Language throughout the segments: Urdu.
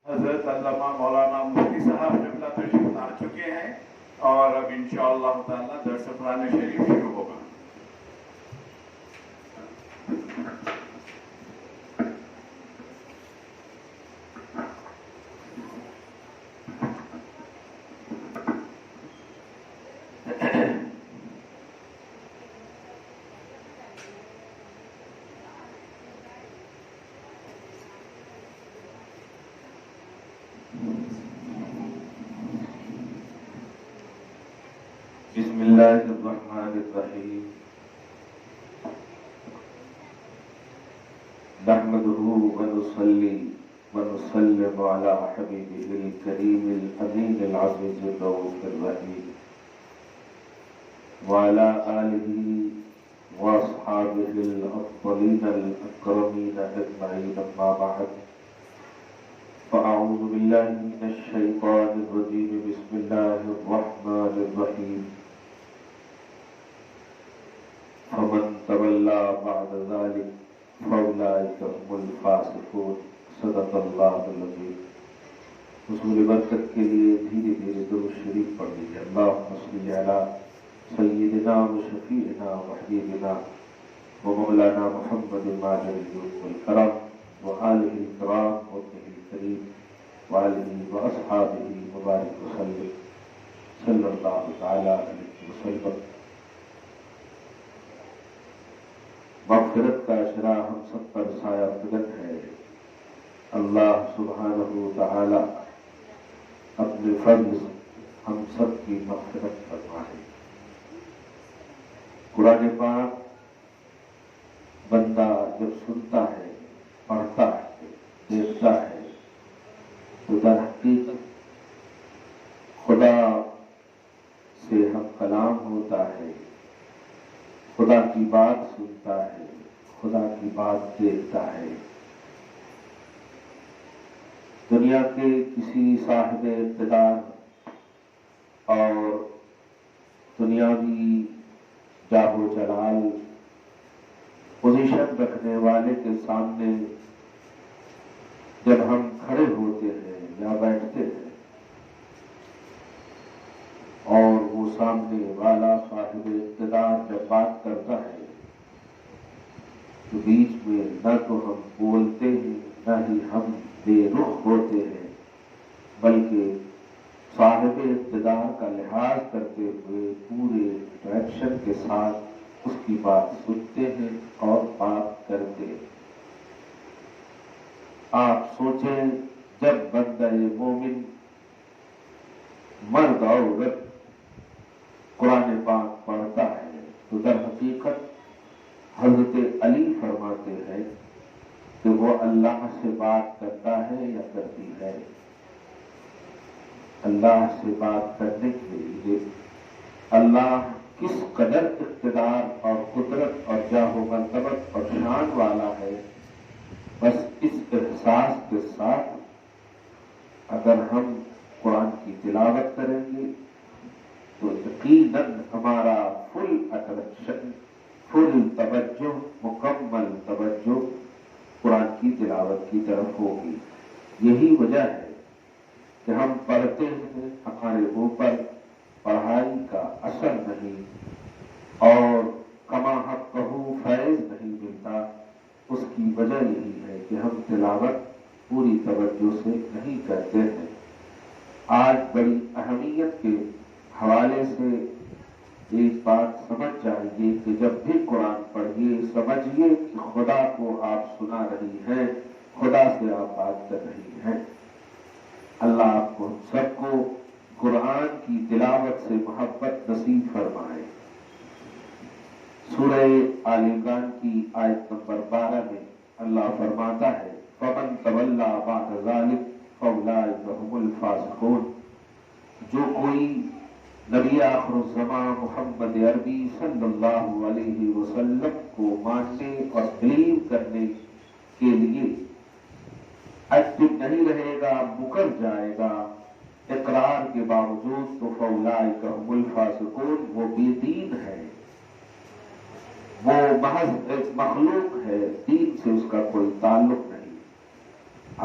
حضرت علامہ مولانا مفتی صاحب قبلہ تشریف لا چکے ہیں اور اب انشاءاللہ تعالی درس قرآن شریف شروع ہوگا. بسم اللہ الرحمن الرحیم. نحمده ونصلي ونسلم على حبيبه الكريم الأمين العزيز الرؤوف الرحيم وعلى آله وأصحابه الأفضلين الأكرمين أجمعين. أما بعد فأعوذ بالله من الشيطان الرجيم. بسم الله الرحمن الرحيم. فمن تولى بعد ذلك فأولئك هم الفاسقون. صدق اللہ العظیم. حصول برکت کے لیے دھیرے دھیرے درود شریف پڑھ لیجیے. اللہم صل علی سیدنا و شفیعنا و حبیبنا و مولانا محمد ماجد الجود والکرم و آلہ الکرام و ابنہ الکریم و آلہ و اصحابہ مبارک وسلم صلی اللہ تعالی علیہ وسلم. مغفرت کا اشرا ہم سب پر سایہ فگن ہے. اللہ سبحانہ تعالی اپنے فضل سے ہم سب کی مغفرت فرمائے. قرآن پاک بندہ جب سنتا ہے، پڑھتا ہے، دیکھتا ہے تو در حقیقت خدا سے ہم کلام ہوتا ہے، خدا کی بات سنتا ہے، خدا کی بات دیکھتا ہے. دنیا کے کسی صاحب اقتدار اور دنیاوی جاہ و جلال پوزیشن رکھنے والے کے سامنے جب ہم کھڑے ہوتے ہیں یا بیٹھتے ہیں اور وہ سامنے والا صاحب اقتدار جب بات کرتا ہے تو بیچ میں نہ تو ہم بولتے ہیں نہ ہی ہم بے رخ ہوتے ہیں، بلکہ صاحب اقتدار کا لحاظ کرتے ہوئے پورے ڈائریکشن کے ساتھ اس کی بات سنتے ہیں اور بات کرتے ہیں. آپ سوچیں جب بندہ مومن مرد اور عورت قرآن پاک پڑھتا ہے تو در حقیقت حضرت علی فرماتے ہیں کہ وہ اللہ سے بات کرتا ہے یا کرتی ہے. اللہ سے بات کرنے کے لیے اللہ کس قدر اقتدار اور قدرت اور جاہ و مرتبت اور شان والا ہے، بس اس احساس کے ساتھ اگر ہم قرآن کی تلاوت کریں گے تو یقیناً ہمارا فل اٹینشن، فل توجہ، مکمل توجہ قرآن کی تلاوت کی طرف ہوگی. یہی وجہ ہے کہ ہم پڑھتے ہیں، ہمارے اوپر پڑھائی کا اثر نہیں اور کما حق کہو فیض نہیں ملتا. اس کی وجہ یہی ہے کہ ہم تلاوت پوری توجہ سے نہیں کرتے ہیں. آج بڑی اہمیت کے حوالے سے ایک بات سمجھ جائیے کہ جب بھی قرآن پڑھیے سمجھیے کہ خدا کو آپ سنا رہی ہیں، خدا سے آپ بات کر رہی ہیں. اللہ آپ کو سب کو قرآن کی تلاوت سے محبت نصیب فرمائے. سورہ آل عمران کی آیت نمبر 12 میں اللہ فرماتا ہے فَمَن تَوَلَّىٰ بَعْدَ ذَلِكَ فَأُولَٰئِكَ هُمُ الْفَاسِقُونَ. جو کوئی نبی آخر الزمان محمد عربی صلی اللہ علیہ وسلم کو ماننے اور بلیو کرنے کے لیے ایکٹو نہیں رہے گا، مکر جائے گا اقرار کے باوجود، تو فَأُولَٰئِكَ هُمُ الْفَاسِقُونَ. وہ بے دین ہے، وہ محض ایک مخلوق ہے، دین سے اس کا کوئی تعلق نہیں.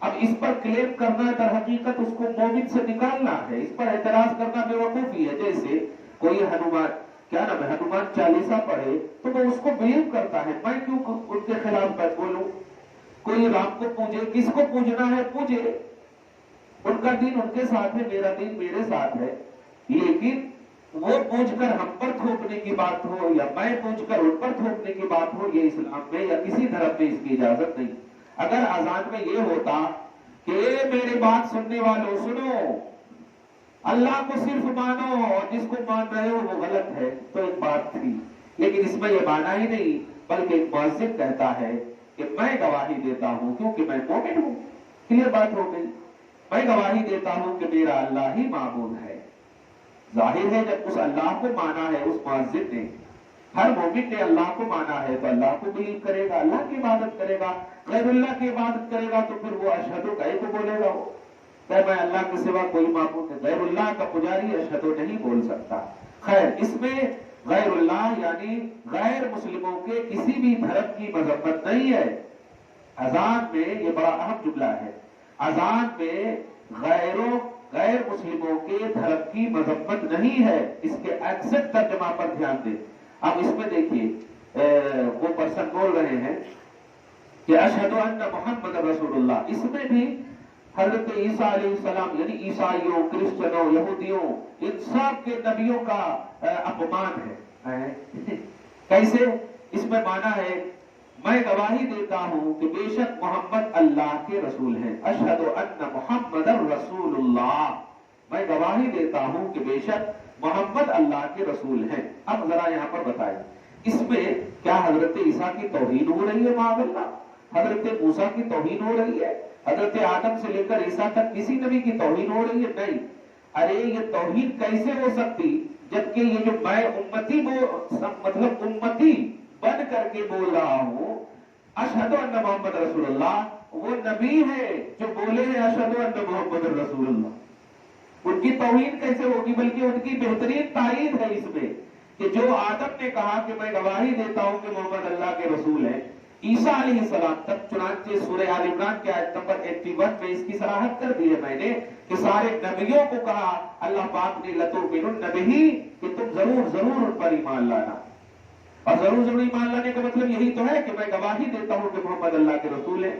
اب اس پر کلیم کرنا در حقیقت اس کو مومن سے نکالنا ہے، اس پر اعتراض کرنا بیوقوفی ہے۔ جیسے کوئی ہنومان کیا نام ہے ہنومان چالیسا پڑھے تو وہ اس کو بلیو کرتا ہے، میں کیوں ان کے خلاف بولوں؟ کوئی رام کو پوجے، کس کو پوجنا ہے پوجے، ان کا دین ان کے ساتھ ہے، میرا دین میرے ساتھ ہے، لیکن وہ پوچھ کر ہم پر تھوپنے کی بات ہو یا میں پوچھ کر ان پر تھوپنے کی بات ہو، یہ اسلام میں یا کسی دھرم میں اس کی اجازت نہیں۔ اگر اذان میں یہ ہوتا کہ میری بات سننے والوں سنو، اللہ کو صرف مانو اور جس کو مان رہے ہو وہ غلط ہے، تو ایک بات تھی، لیکن اس میں یہ مانا ہی نہیں، بلکہ ایک مؤذن کہتا ہے کہ میں گواہی دیتا ہوں کیونکہ میں مومن ہوں، کلیئر بات ہو گئی، میں گواہی دیتا ہوں کہ میرا اللہ ہی معبود ہے۔ ظاہر ہے جب اس اللہ کو مانا ہے اس مؤذن نے، ہر مومن نے اللہ کو مانا ہے تو اللہ کو بلیو کرے گا، اللہ کی عبادت کرے گا۔ غیر اللہ کی عبادت کرے گا تو پھر وہ اشہدو کہے کو بولے گا، وہ کہ میں اللہ کے سوا کوئی معبود نہیں، غیر اللہ کا پجاری اشہدو نہیں بول سکتا۔ خیر، اس میں غیر اللہ یعنی غیر مسلموں کے کسی بھی دھرم کی مذمت نہیں ہے۔ اذان میں یہ بڑا اہم جملہ ہے، اذان میں غیر مسلموں کے دھرم کی مذمت نہیں ہے، اس کے ایگزیکٹ ترجمہ پر دھیان دیں۔ اب اس میں دیکھیے وہ پرسن بول رہے ہیں کہ اشہد ان محمد رسول اللہ، اس میں بھی حضرت عیسیٰ علیہ السلام یعنی عیسائیوں، کرسچنوں، یہودیوں، ان سب کے نبیوں کا اپمان ہے۔ کیسے؟ اس میں مانا ہے میں گواہی دیتا ہوں کہ بے شک محمد اللہ کے رسول ہیں، اشہد ان محمد رسول اللہ، میں گواہی دیتا ہوں کہ بے شک محمد اللہ کے رسول ہیں۔ اب ذرا یہاں پر بتائیں، اس میں کیا حضرت عیسیٰ کی توہین ہو رہی ہے؟ معاذ اللہ، حضرت موسیٰ کی توہین ہو رہی ہے؟ حضرت آدم سے لے کر عیسیٰ تک کسی نبی کی توہین ہو رہی ہے؟ نہیں۔ ارے یہ توہین کیسے ہو سکتی جبکہ یہ جو میں امتی مطلب امتی بن کر کے بول رہا ہوں اشہد ان محمد رسول اللہ، وہ نبی ہے جو بولے ہیں اشہد ان محمد رسول اللہ، ان کی توہین کیسے ہوگی؟ بلکہ ان کی بہترین تائید ہے اس میں کہ جو آدم نے کہا کہ میں گواہی دیتا ہوں کہ محمد اللہ کے رسول ہیں، عیسیٰ علیہ السلام تک، چنانچہ سورہ آل عمران کے آیت نمبر 81 میں اس کی صراحت کر دی ہے میں نے کہ سارے نبیوں کو کہا اللہ پاک نے لَتُؤْمِنُنَّ بِهِ کہ تم ضرور ان پر ایمان لانا، اور ضرور ایمان لانے کا مطلب یہی تو ہے کہ میں گواہی دیتا ہوں کہ محمد اللہ کے رسول ہیں۔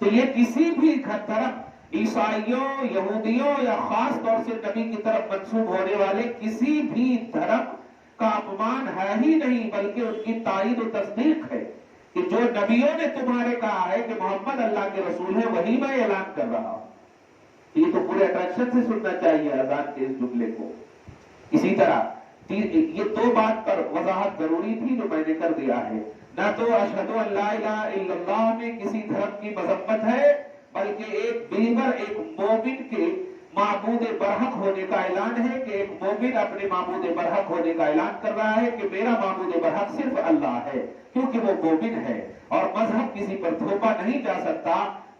تو یہ کسی بھی طرف عیسائیوں، یہودیوں یا خاص طور سے نبی کی طرف منسوب ہونے والے کسی بھی دھرم کا اپمان ہے ہی نہیں، بلکہ ان کی تائید و تصدیق ہے کہ جو نبیوں نے تمہارے کہا ہے کہ محمد اللہ کے رسول ہے وہی میں اعلان کر رہا ہوں۔ یہ تو پورے اٹریکشن سے سننا چاہیے اذان کے اس جملے کو۔ اسی طرح یہ دو بات پر وضاحت ضروری تھی جو میں نے کر دیا ہے، نہ تو اشہد ان لا الہ الا اللہ میں کسی دھرم کی مذمت ہے، بلکہ ایک بلیور، ایک مومن کے معبود برحق ہونے کا اعلان ہے کہ ایک مومن اپنے معبود برحق ہونے کا اعلان کر رہا ہے کہ میرا معبود برحق صرف اللہ ہے، کیونکہ وہ مومن ہے اور مذہب کسی پر تھوپا نہیں جا سکتا۔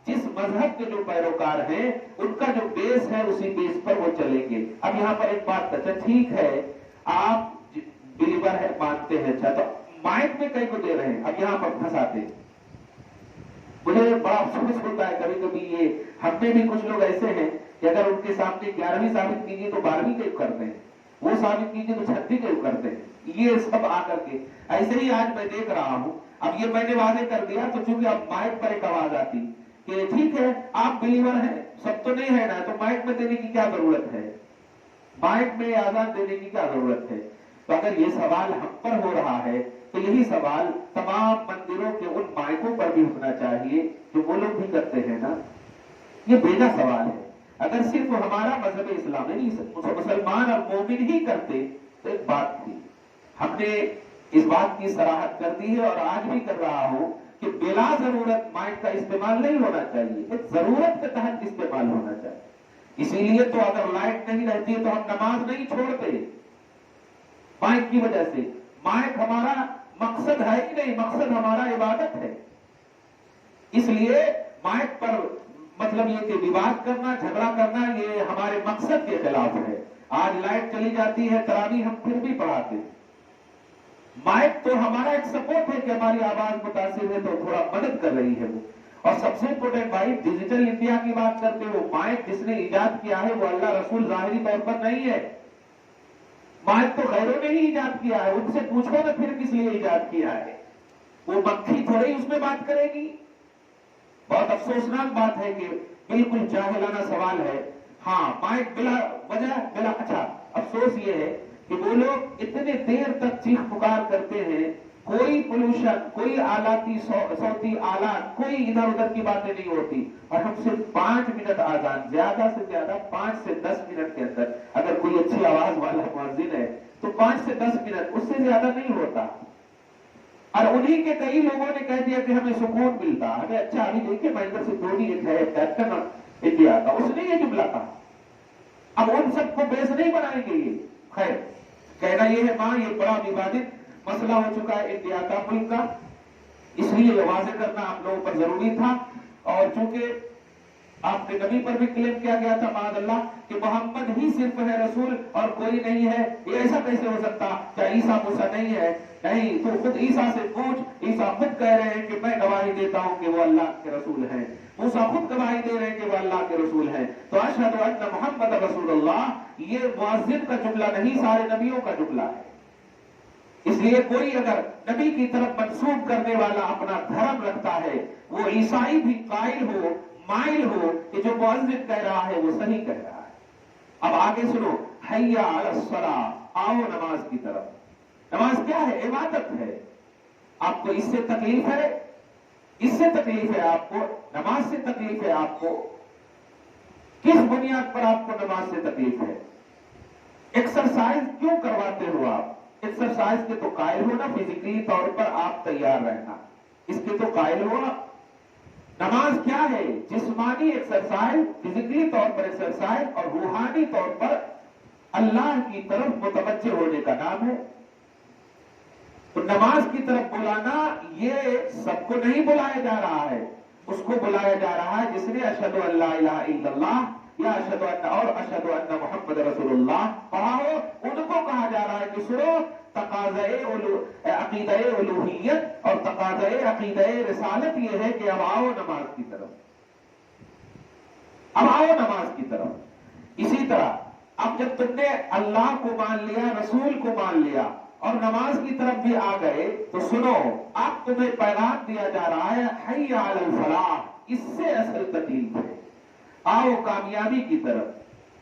جس مذہب کے جو پیروکار ہیں ان کا جو بیس ہے اسی بیس پر وہ چلیں گے۔ اب یہاں پر ایک بات اچھا ٹھیک ہے آپ بلیور ہے مانتے ہیں، اچھا تو مائک میں کئی کو دے رہے ہیں، اب یہاں پر پھنساتے ہیں۔ مجھے بڑا افسوس ہوتا ہے کبھی کبھی، یہ ہم میں بھی کچھ لوگ ایسے ہیں کہ اگر ان کے سامنے 11ویں ثابت کیجیے تو 12ویں کیوں کرتے ہیں، وہ ثابت کیجیے تو 36 کیوں کرتے ہیں، یہ سب آ کر کے ایسے ہی آج میں دیکھ رہا ہوں۔ اب یہ میں نے واضح کر دیا تو چونکہ اب مائک پر ایک آواز آتی کہ ٹھیک ہے آپ بلیور ہیں، سب تو نہیں ہے نا، تو مائک میں دینے کی کیا ضرورت ہے، مائک میں آزان دینے کی کیا ضرورت ہے؟ تو اگر یہ سوال ہم پر ہو رہا ہے تو یہی سوال تمام مندروں کے ان مائکوں پر بھی ہونا چاہیے جو وہ لوگ بھی کرتے ہیں نا۔ یہ بھیجا سوال ہے، اگر صرف ہمارا مذہب اسلام یعنی مسلمان اور مومن ہی کرتے تو ایک بات تھی، ہم نے اس بات کی صراحت کر دی ہے اور آج بھی کر رہا ہوں کہ بلا ضرورت مائک کا استعمال نہیں ہونا چاہیے، ایک ضرورت کے تحت استعمال ہونا چاہیے۔ اسی لیے تو اگر لائٹ نہیں رہتی ہے تو ہم نماز نہیں چھوڑتے مائک کی وجہ سے۔ مائک ہمارا مقصد ہے ہی نہیں، مقصد ہمارا عبادت ہے، اس لیے مائک پر مطلب یہ کہ وواد کرنا، جھگڑا کرنا یہ ہمارے مقصد کے خلاف ہے۔ آج لائٹ چلی جاتی ہے، تراویح ہم پھر بھی پڑھاتے، مائک تو ہمارا ایک سپورٹ ہے کہ ہماری آواز متاثر ہے تو تھوڑا مدد کر رہی ہے وہ، اور سب سے امپورٹنٹ بھائی، ڈیجیٹل انڈیا کی بات کرتے ہو، مائک جس نے ایجاد کیا ہے وہ اللہ رسول ظاہری طور پر نہیں ہے، مائک تو غیروں نے ہی ایجاد کیا ہے، ان سے پوچھو نا پھر کس لیے ایجاد کیا ہے، وہ مکھی تھوڑی اس میں بات کرے گی۔ بہت افسوسناک بات ہے کہ بالکل جاہلانہ سوال ہے۔ ہاں مائک بلا وجہ بلا، اچھا افسوس یہ ہے کہ وہ لوگ اتنے دیر تک چیخ پکار کرتے ہیں، کوئی پولوشن، کوئی آلاتی صوتی آلات، کوئی ادھر ادھر کی باتیں نہیں ہوتی، اور ہم صرف 5 منٹ آزان، زیادہ سے زیادہ 5 سے 10 منٹ کے اندر اگر کوئی اچھی آواز والا مؤذن ہے تو 5 سے 10 منٹ، اس سے زیادہ نہیں ہوتا، اور انہی کے کئی لوگوں نے کہہ دیا کہ ہمیں سکون ملتا ہمیں۔ اچھا ابھی دیکھیں مہندر سنگھ دھونی ایک ہے کیپٹن انڈیا کا، اس نے یہ جملہ کہا، اب ان سب کو بیس نہیں بنائیں گے یہ۔ خیر کہنا یہ ہے ماں، یہ بڑا ووادت مسئلہ ہو چکا ہے انڈیا کا، ملک کا، اس لیے یہ واضح کرنا آپ لوگوں پر ضروری تھا۔ اور چونکہ آپ کے نبی پر بھی کلیم کیا گیا تھا معاذ اللہ کہ محمد ہی صرف ہے رسول اور کوئی نہیں ہے، یہ ایسا کیسے ہو سکتا، کیا عیسیٰ موسیٰ نہیں ہے؟ نہیں، تو خود عیسیٰ سے پوچھ، عیسیٰ خود کہہ رہے ہیں کہ میں گواہی دیتا ہوں کہ وہ اللہ کے رسول ہیں، موسیٰ خود گواہی دے رہے ہیں کہ وہ اللہ کے رسول ہیں۔ تو اشہد ان محمد رسول اللہ، یہ مؤذن کا جملہ نہیں، سارے نبیوں کا جملہ ہے۔ اس لیے کوئی اگر نبی کی طرف منسوب کرنے والا اپنا دھرم رکھتا ہے، وہ عیسائی بھی قائل ہو، مائل ہو کہ جو مؤذن کہہ رہا ہے وہ صحیح کہہ رہا ہے۔ اب آگے سنو، حی علی الصلاۃ، آؤ نماز کی طرف۔ نماز کیا ہے؟ عبادت ہے۔ آپ کو اس سے تکلیف ہے؟ اس سے تکلیف ہے آپ کو؟ نماز سے تکلیف ہے آپ کو؟ کس بنیاد پر آپ کو نماز سے تکلیف ہے؟ ایکسرسائز کیوں کرواتے ہو آپ؟ ایکسرسائز کے تو قائل ہو نا، فزیکلی طور پر آپ تیار رہنا، اس کے تو قائل ہو نا۔ نماز کیا ہے؟ جسمانی ایکسرسائز، فزیکلی طور پر ایکسرسائز، اور روحانی طور پر اللہ کی طرف متوجہ ہونے کا نام ہے۔ تو نماز کی طرف بلانا، یہ سب کو نہیں بلایا جا رہا ہے، اس کو بلایا جا رہا ہے جس نے اشہد ان لا الہ الا اللہ یا اشہد ان اور اشہد ان محمد رسول اللہ پڑھا ہو، ان کو کہا جا رہا ہے کہ سنو، تقاضۂ عقیدہ الوہیت اور تقاضۂ عقیدہ رسالت یہ ہے کہ اب آؤ نماز کی طرف، اب آؤ نماز کی طرف۔ اسی طرح اب جب تم نے اللہ کو مان لیا، رسول کو مان لیا اور نماز کی طرف بھی آ گئے، تو سنو، اب تمہیں پیغام دیا جا رہا ہے حی علی الفلاح، اس سے اصل تکلیف ہے، آؤ کامیابی کی طرف۔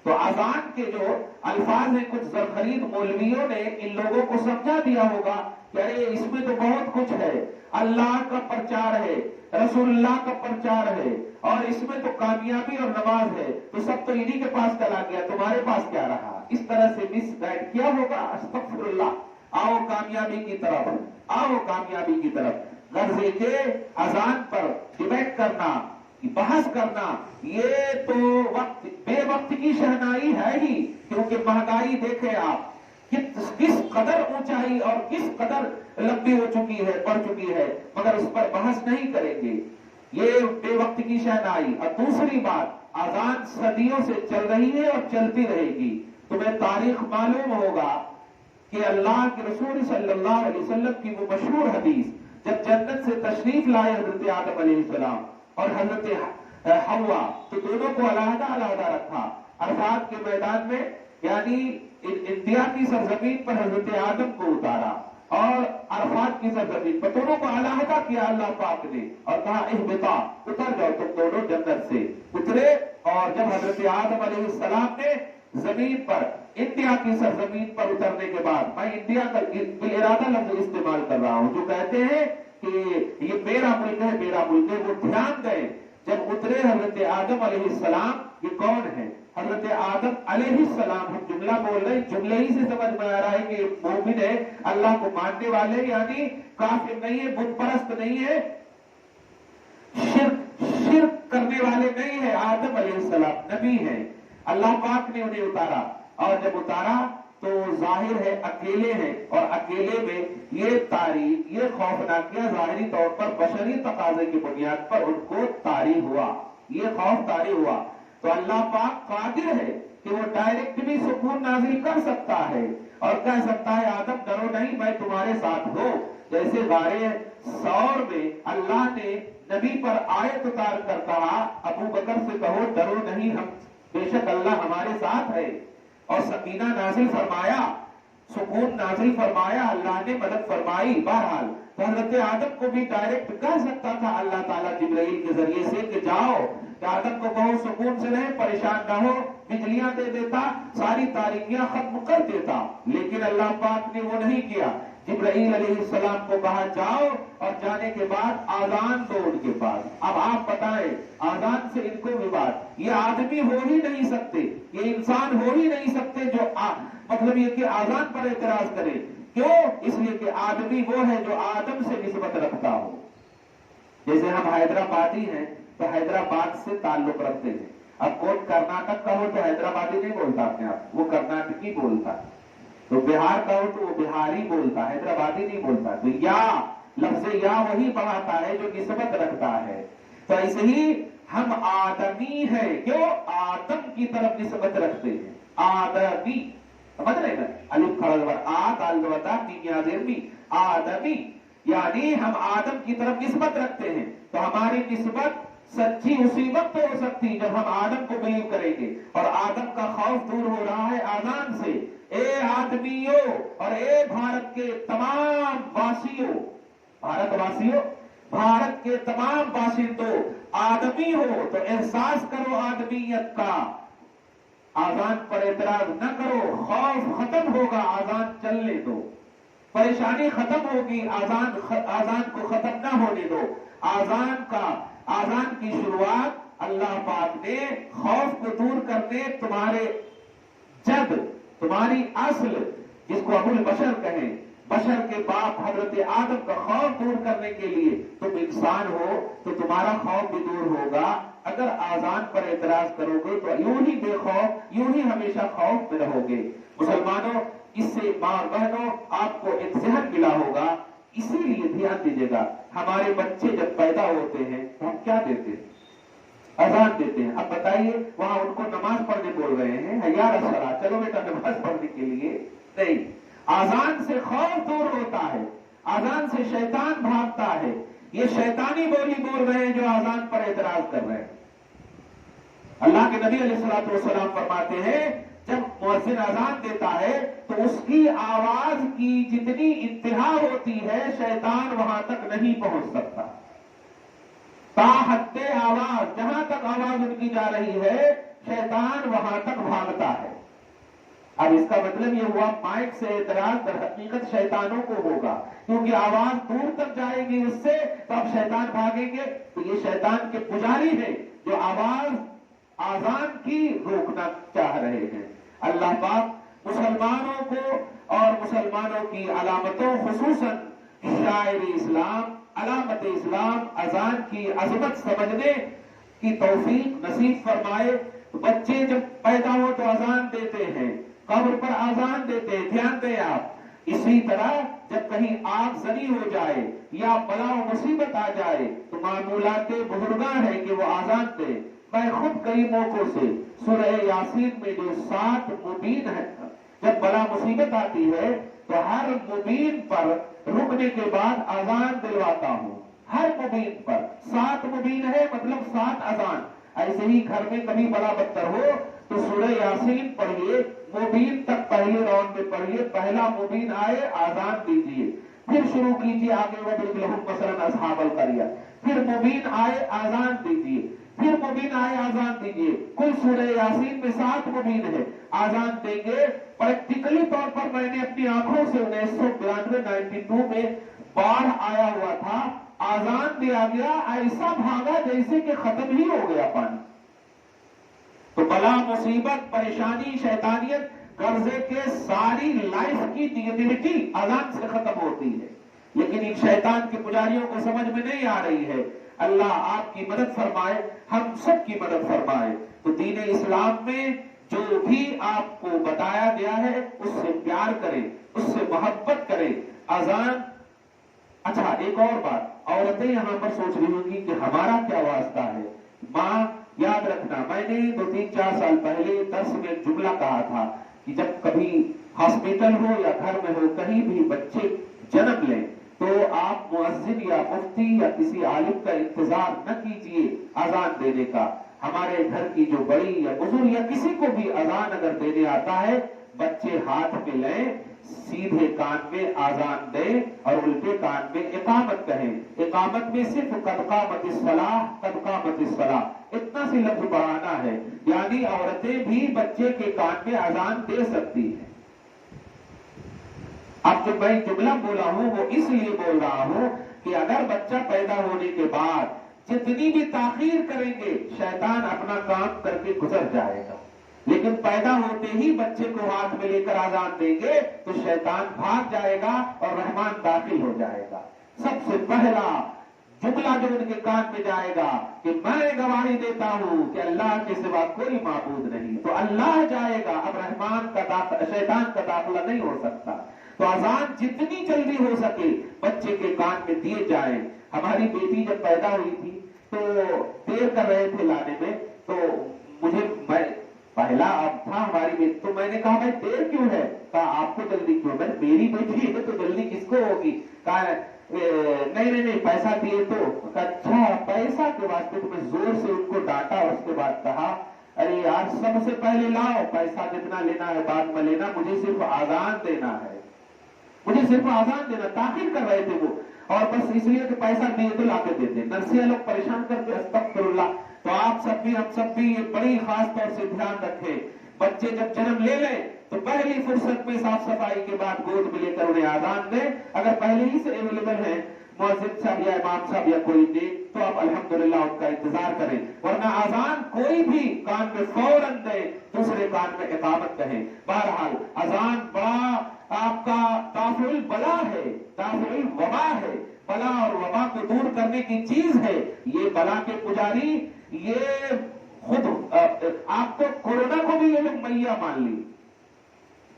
تو اذان کے جو الفاظ ہیں، کچھ زرخرید مولویوں نے ان لوگوں کو سمجھا دیا ہوگا کہ ارے اس میں تو بہت کچھ ہے، اللہ کا پرچار ہے، رسول اللہ کا پرچار ہے، اور اس میں تو کامیابی اور نماز ہے، تو سب تو انہی کے پاس چلا گیا، تمہارے پاس کیا رہا؟ اس طرح سے مس گائیڈ کیا ہوگا، استغفر اللہ۔ آؤ کامیابی کی طرف، آؤ کامیابی کی طرف۔ غرضے کے اذان پر ڈبیٹ کرنا، بحث کرنا، یہ تو وقت بے وقت کی شہنائی ہے ہی، کیونکہ مہنگائی دیکھیں آپ کس قدر اونچائی اور کس قدر لمبی ہو چکی ہے، بڑھ چکی ہے، مگر اس پر بحث نہیں کریں گے، یہ بے وقت کی شہنائی۔ اور دوسری بات، اذان صدیوں سے چل رہی ہے اور چلتی رہے گی۔ تمہیں تاریخ معلوم ہوگا کہ اللہ کے رسول صلی اللہ علیہ وسلم کی وہ مشہور حدیث، جب جنت سے تشریف لائے حضرت آدم علیہ السلام اور حضرت حوا، تو دونوں کو علیحدہ علیحدہ رکھا عرفات کے میدان میں، یعنی انڈیا کی سرزمین پر حضرت آدم کو اتارا اور عرفات کی سرزمین پر دونوں کو علیحدہ کیا اللہ پاک نے، اور کہا اہبطا، اتر جاؤ تم دونوں جنت سے۔ اترے، اور جب حضرت آدم علیہ السلام نے زمین پر، انڈیا کی سرزمین پر اترنے کے بعد، میں انڈیا کا بالارادہ لفظ استعمال کر رہا ہوں، جو کہتے ہیں کہ یہ میرا ملک ہے، میرا ملک ہے، وہ دھیان دیں، جب اترے حضرت آدم علیہ السلام، یہ کون ہے؟ حضرت آدم علیہ السلام۔ ہم جملہ بول رہے ہیں، جملے ہی سے سمجھ میں آ رہا ہے کہ مومن ہے، اللہ کو ماننے والے، یعنی کافر نہیں ہے، بت پرست نہیں ہے، شرک کرنے والے نہیں ہے، آدم علیہ السلام نبی ہے، اللہ پاک نے انہیں اتارا، اور جب اتارا تو ظاہر ہے اکیلے ہیں، اور اکیلے میں یہ تاریخ، یہ خوفناکیاں ظاہری طور پر بشری تقاضے کی بنیاد پر ان کو طاری ہوا، یہ خوف طاری ہوا۔ تو اللہ پاک قادر ہے کہ وہ ڈائریکٹ بھی سکون نازل کر سکتا ہے اور کہہ سکتا ہے آدم ڈرو نہیں، میں تمہارے ساتھ ہوں، جیسے غار ثور میں اللہ نے نبی پر آیت اتار کر کہا ابو بکر سے کہو ڈرو نہیں، ہم بے شک اللہ ہمارے ساتھ ہے، اور سکینہ نازل فرمایا، سکون نازل فرمایا، اللہ نے مدد فرمائی۔ بہرحال حضرت آدم کو بھی ڈائریکٹ کہہ سکتا تھا اللہ تعالیٰ جبرائیل کے ذریعے سے کہ جاؤ، کہ آدم کو کہو سکون سے رہے، پریشان نہ ہو، بجلیاں دے دیتا، ساری تاریکیاں ختم کر دیتا، لیکن اللہ پاک نے وہ نہیں کیا۔ جبرائیل علیہ السلام کو کہا جاؤ، اور جانے کے بعد آذان دو ان کے پاس۔ اب آپ بتائیں، آذان سے ان کو وواد، یہ آدمی ہو ہی نہیں سکتے، یہ انسان ہو ہی نہیں سکتے جو مطلب یہ کہ آذان پر اعتراض کرے۔ کیوں؟ اس لیے کہ آدمی وہ ہے جو آدم سے نسبت رکھتا ہو۔ جیسے ہم حیدرآبادی ہیں تو حیدرآباد سے تعلق رکھتے ہیں۔ اب کوئی کرناٹک کا ہو تو حیدرآبادی نہیں بولتا اپنے آپ، وہ کرناٹکی بولتا، تو بہار کا ہو تو وہ بہاری بولتا، حیدرآبادی نہیں بولتا۔ تو یا لفظ یا وہی بڑھاتا ہے جو نسبت رکھتا ہے۔ تو ایسے ہی ہم آدمی ہیں، کیوں؟ آدم کی طرف نسبت رکھتے ہیں، آدمی، سمجھ رہے نا؟ الف کھڑا زبر آ دال زبر میم یا زیر می، آدمی، یعنی ہم آدم کی طرف نسبت رکھتے ہیں۔ تو ہماری نسبت سچی اسی وقت ہو سکتی جب ہم آدم کو بلیو کریں گے، اور آدم کا خوف دور ہو رہا ہے آذان سے۔ اے آدمیوں اور اے بھارت کے تمام واسیوں، بھارت واسیوں، بھارت کے تمام باشندوں، آدمی ہو تو احساس کرو آدمیت کا، آذان پر اعتراض نہ کرو، خوف ختم ہوگا، آذان چلنے دو، پریشانی ختم ہوگی، آذان کو ختم نہ ہونے دو۔ آذان کی شروعات اللہ پاک نے خوف کو دور کرنے، تمہارے جد، تمہاری اصل جس کو ابو البشر کہیں، بشر کے باپ حضرت آدم کا خوف دور کرنے کے لیے، تم انسان ہو تو تمہارا خوف بھی دور ہوگا۔ اگر آذان پر اعتراض کرو گے تو یوں ہی بے خوف، یوں ہی ہمیشہ خوف میں رہو گے۔ مسلمانوں، اس سے ماں بہنوں آپ کو ایک ذہن ملا ہوگا، اسی لیے دھیان دیجیے گا، ہمارے بچے جب پیدا ہوتے ہیں تو ہم کیا دیتے ہیں؟ اذان دیتے ہیں۔ اب بتائیے، وہاں ان کو نماز پڑھنے بول رہے ہیں، حیا الصلاۃ، چلو بیٹا نماز پڑھنے کے لیے نہیں، آذان سے خوف دور ہوتا ہے، آذان سے شیطان بھاگتا ہے۔ یہ شیطانی بولی بول رہے ہیں جو آذان پر اعتراض کر رہے ہیں۔ اللہ کے نبی علیہ الصلوۃ والسلام فرماتے ہیں جب مؤذن اذان دیتا ہے تو اس کی آواز کی جتنی انتہا ہوتی ہے شیطان وہاں تک نہیں پہنچ سکتا، تا حد آواز، جہاں تک آواز ان کی جا رہی ہے شیطان وہاں تک بھاگتا ہے۔ اب اس کا مطلب یہ ہوا مائک سے اعتراض در حقیقت شیطانوں کو ہوگا، کیونکہ آواز دور تک جائے گی اس سے، تو اب شیطان بھاگیں گے۔ تو یہ شیطان کے پجاری ہیں جو آواز آذان کی روکنا چاہ رہے ہیں۔ اللہ پاک مسلمانوں کو اور مسلمانوں کی علامتوں، خصوصاً شاعر اسلام، علامت اسلام، اذان کی عظمت سمجھنے کی توفیق نصیب فرمائے۔ بچے جب پیدا ہو تو اذان دیتے ہیں، قبر پر اذان دیتے ہیں، دھیان دیں آپ۔ اسی طرح جب کہیں آگ زنی ہو جائے یا بلا و مصیبت آ جائے تو معمولات بزرگاں ہیں کہ وہ اذان دیں۔ میں خود کئی موقعوں سے سورہ یاسین میں جو 7 مبین ہے، جب بلا مصیبت آتی ہے تو ہر مبین پر رکنے کے بعد اذان دلواتا ہوں، ہر مبین پر 7 مبین ہے، مطلب 7 اذان۔ ایسے ہی گھر میں کبھی بلا بدتر ہو تو سورہ یاسین پڑھیے، مبین تک پہلے راؤنڈ میں پڑھیے، پہلا مبین آئے اذان دیجیے، پھر شروع کیجیے آگے وَضْرِبْ لَهُم مَثَلًا أَصْحَابَ الْقَرْيَةِ، پھر مبین آئے اذان دیجیے، پھر مبین آئے اذان دیجیے۔ کل سورہ یاسین میں 7 مبین ہے، اذان دیں گے۔ پریکٹیکلی طور پر میں نے اپنی آنکھوں سے 1992 میں باڑھ آیا ہوا تھا، اذان دیا گیا، ایسا بھاگا جیسے کہ ختم ہی ہو گیا پانی۔ تو بلا مصیبت، پریشانی، شیطانیت، قرضے کے ساری لائف کی نگیٹیوٹی اذان سے ختم ہوتی ہے، لیکن ان شیطان کے پجاریوں کو سمجھ میں نہیں آ رہی ہے۔ اللہ آپ کی مدد فرمائے، ہم سب کی مدد فرمائے۔ تو دین اسلام میں جو بھی آپ کو بتایا گیا ہے اس سے پیار کریں، اس سے محبت کریں۔ اذان، اچھا ایک اور بات، عورتیں یہاں پر سوچ رہی ہوں گی کہ ہمارا کیا واسطہ ہے؟ ماں، یاد رکھنا، میں نے 2-3-4 سال پہلے درس میں جملہ کہا تھا کہ جب کبھی ہاسپٹل ہو یا گھر میں ہو، کہیں بھی بچے جنم لیں تو آپ مؤذن یا مفتی یا کسی عالم کا انتظار نہ کیجیے اذان دینے کا. ہمارے گھر کی جو بڑی یا بزرگ یا کسی کو بھی اذان اگر دینے آتا ہے، بچے ہاتھ میں لیں، سیدھے کان میں آذان دیں اور الٹے کان میں اقامت کہیں. اقامت میں صرف قد قامت الصلاۃ، قد قامت الصلاۃ اتنا سی لفظ بڑھانا ہے، یعنی عورتیں بھی بچے کے کان میں آذان دے سکتی ہیں. اب جو میں جملہ بولا ہوں وہ اس لیے بول رہا ہوں کہ اگر بچہ پیدا ہونے کے بعد جتنی بھی تاخیر کریں گے شیطان اپنا کام کر کے گزر جائے گا، لیکن پیدا ہوتے ہی بچے کو ہاتھ میں لے کر آذان دیں گے تو شیطان بھاگ جائے گا اور رحمان داخل ہو جائے گا. سب سے پہلا جملہ جو ان کے کان میں جائے گا کہ میں گواہی دیتا ہوں کہ اللہ کے سوا کوئی معبود نہیں، تو اللہ جائے گا، اب رحمان کا شیطان کا داخلہ نہیں ہو سکتا. تو اذان جتنی جلدی ہو سکے بچے کے کان میں دیے جائیں. ہماری بیٹی جب پیدا ہوئی تھی تو دیر کر رہے تھے لانے میں، تو میں پہلا اب تھا ہماری بیٹی، تو میں نے کہا بھائی دیر کیوں ہے؟ کہا آپ کو جلدی کیوں؟ میں میری بیٹی ہے تو جلدی کس کو ہوگی؟ کہا نہیں پیسہ دیے تو. اچھا پیسہ کے واسطے تو میں زور سے ان کو ڈانٹا اور اس کے بعد کہا ارے یار سب سے پہلے لاؤ، پیسہ جتنا لینا ہے بعد میں لینا، مجھے صرف آذان دینا ہے، مجھے صرف آذان دینا. تاخیر کر رہے تھے وہ، اور بس اس لیے کہ پیسہ دیے تو لا کے دیتے. نرسیاں لوگ پریشان کرتے، استغفر اللہ. تو آپ سب بھی ہم سب بھی یہ بڑی خاص طور سے دھیان رکھیں، بچے جب جنم لے لیں تو پہلی فرصت میں صاف صفائی کے بعد گود میں لے کر انہیں آذان دیں. اگر پہلے ہی سے اویلیبل ہے مؤذن صاحب یا امام صاحب یا کوئی نیک، تو آپ الحمدللہ ان کا انتظار کریں، ورنہ آذان کوئی بھی کان میں فوراً دے، دوسرے کان میں اقامت کہیں. بہرحال اذان بڑا آپ کا دافع البلا ہے، دافع الوبا ہے، بلا اور وبا کو دور کرنے کی چیز ہے. یہ بلا کے پجاری یہ خود آپ کو کورونا کو بھی یہ لوگ میاں مان لی،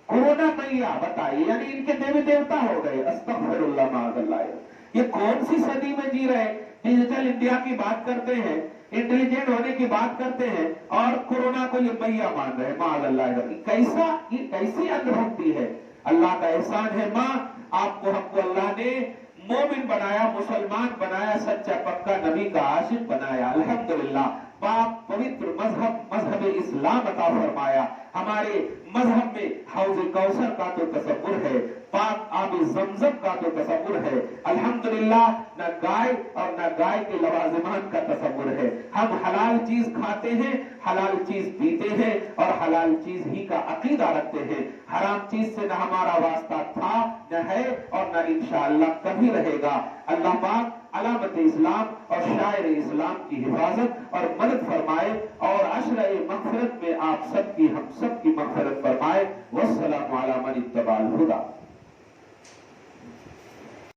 کورونا میاں بتائیے، یعنی ان کے دیوی دیوتا ہو گئے. استغفر اللہ معاذ اللہ. یہ کون سی صدی میں جی رہے؟ ڈیجیٹل انڈیا کی بات کرتے ہیں، انٹیلیجنٹ ہونے کی بات کرتے ہیں، اور کورونا کو یہ میاں مان رہے ہیں معاذ اللہ. یہ کیسی اندھوکتی ہے؟ اللہ کا احسان ہے ماں، آپ کو ہم کو اللہ نے مومن بنایا، مسلمان بنایا، سچا پکا نبی کا عاشق بنایا. الحمدللہ پاک پوتر مذہب اسلام عطا فرمایا. ہمارے مذہب میں حوض کوثر کا تو تصور ہے، پاک آب زمزم کا تو تصور ہے. الحمدللہ نہ گائے اور نہ گائے کے لوازمات کا تصور ہے. ہم حلال چیز کھاتے ہیں، حلال چیز پیتے ہیں اور حلال چیز ہی کا عقیدہ رکھتے ہیں. حرام چیز سے نہ ہمارا واسطہ تھا، نہ ہے اور نہ انشاءاللہ کبھی رہے گا. اللہ پاک علامت اسلام اور شاعر اسلام کی حفاظت اور مدد فرمائے، اور عشرہ مغفرت میں آپ سب کی ہم سب کی مغفرت فرمائے. والسلام علی من اتبع الہدی.